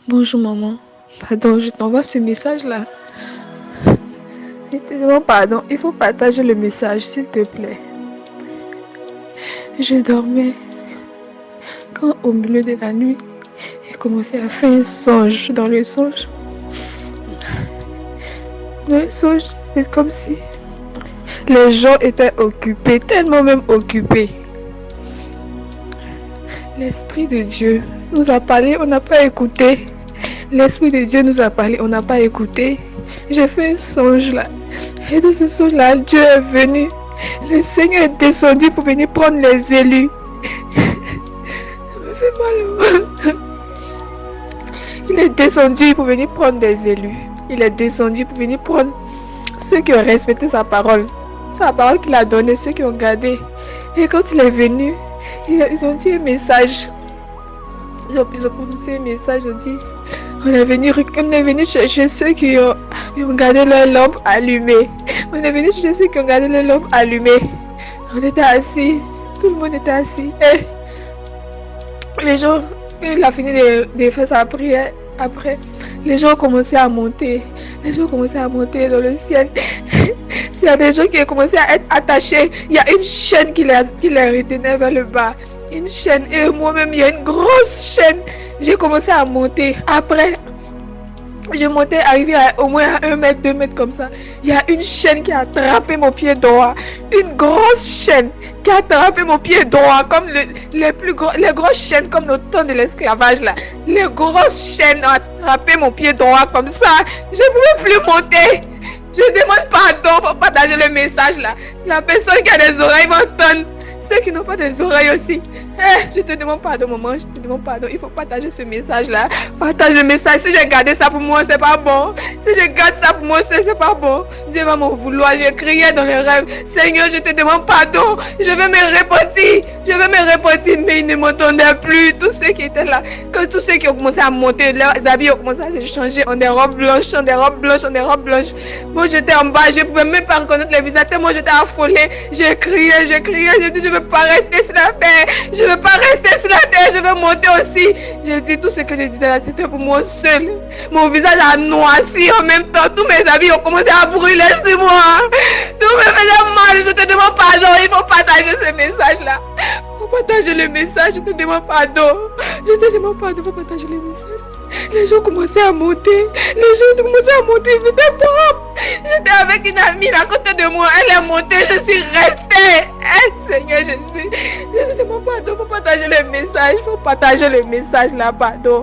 Bonjour maman. Pardon, je t'envoie ce message-là. Je te demande pardon. Il faut partager le message, s'il te plaît. Je dormais quand au milieu de la nuit, j'ai commencé à faire un songe. Dans le songe, c'est comme si les gens étaient occupés, tellement même occupés. L'Esprit de Dieu nous a parlé, on n'a pas écouté. L'Esprit de Dieu nous a parlé, on n'a pas écouté. J'ai fait un songe là. Et dans ce songe-là, Dieu est venu. Le Seigneur est descendu pour venir prendre les élus. Ça me fait mal au cœur. Il est descendu pour venir prendre des élus. Il est descendu pour venir prendre ceux qui ont respecté sa parole. Sa parole qu'il a donnée, ceux qui ont gardé. Et quand il est venu, ils ont dit un message. Ils ont prononcé un message, ils ont dit, on est venu chercher ceux qui ont gardé leur lampe allumée. On est venu chercher ceux qui ont gardé leur lampe allumée. On était assis, tout le monde était assis. Et les gens, il a fini de faire sa prière. Après, les gens ont commencé à monter. Les gens ont commencé à monter dans le ciel. S'il y a des gens qui ont commencé à être attachés, il y a une chaîne qui les retenait vers le bas. Une chaîne. Et moi-même, il y a une grosse chaîne. J'ai commencé à monter. Après, je montais, arrivé à au moins à 1 mètre, 2 mètres comme ça. Il y a une chaîne qui a attrapé mon pied droit. Une grosse chaîne qui a attrapé mon pied droit. Comme les grosses chaînes comme au temps de l'esclavage là. Les grosses chaînes ont attrapé mon pied droit comme ça. Je ne pouvais plus monter. Je demande pardon pour partager le message là. La personne qui a des oreilles m'entend. Ceux qui n'ont pas des oreilles aussi. Je te demande pardon, maman. Je te demande pardon. Il faut partager ce message-là. Partage le message. Si j'ai gardé ça pour moi, c'est pas bon. Si je garde ça pour moi, c'est pas bon. Dieu va m'en vouloir. J'ai crié dans les rêves. Seigneur, je te demande pardon. Je veux me repentir. Je veux me repentir. Mais ils ne m'entendaient plus. Tous ceux qui étaient là. Quand tous ceux qui ont commencé à monter, leurs habits ont commencé à se changer en des robes blanches, en des robes blanches, en des robes blanches. Moi, j'étais en bas. Je ne pouvais même pas reconnaître les visages. Moi, j'étais affolée. J'ai crié. J'ai dit, je ne veux pas rester sur la terre. Je ne veux pas rester sur la terre. Je veux monter aussi. J'ai dit, tout ce que je disais là, c'était pour moi seul. Mon visage a noirci en même temps. Tous mes habits ont commencé à brûler sur moi. Tout me faisait mal. Je te demande pardon. Il faut partager ce message-là. Il faut partager le message. Je te demande pardon. Je te demande pardon. Il faut partager le message. Les gens commençaient à monter. Les gens commençaient à monter. C'était propre. J'étais avec une amie à côté de moi. Elle est montée. Je suis restée. Seigneur Jésus. Je te demande pardon. Il faut partager le message. Il faut partager le message là. Pardon.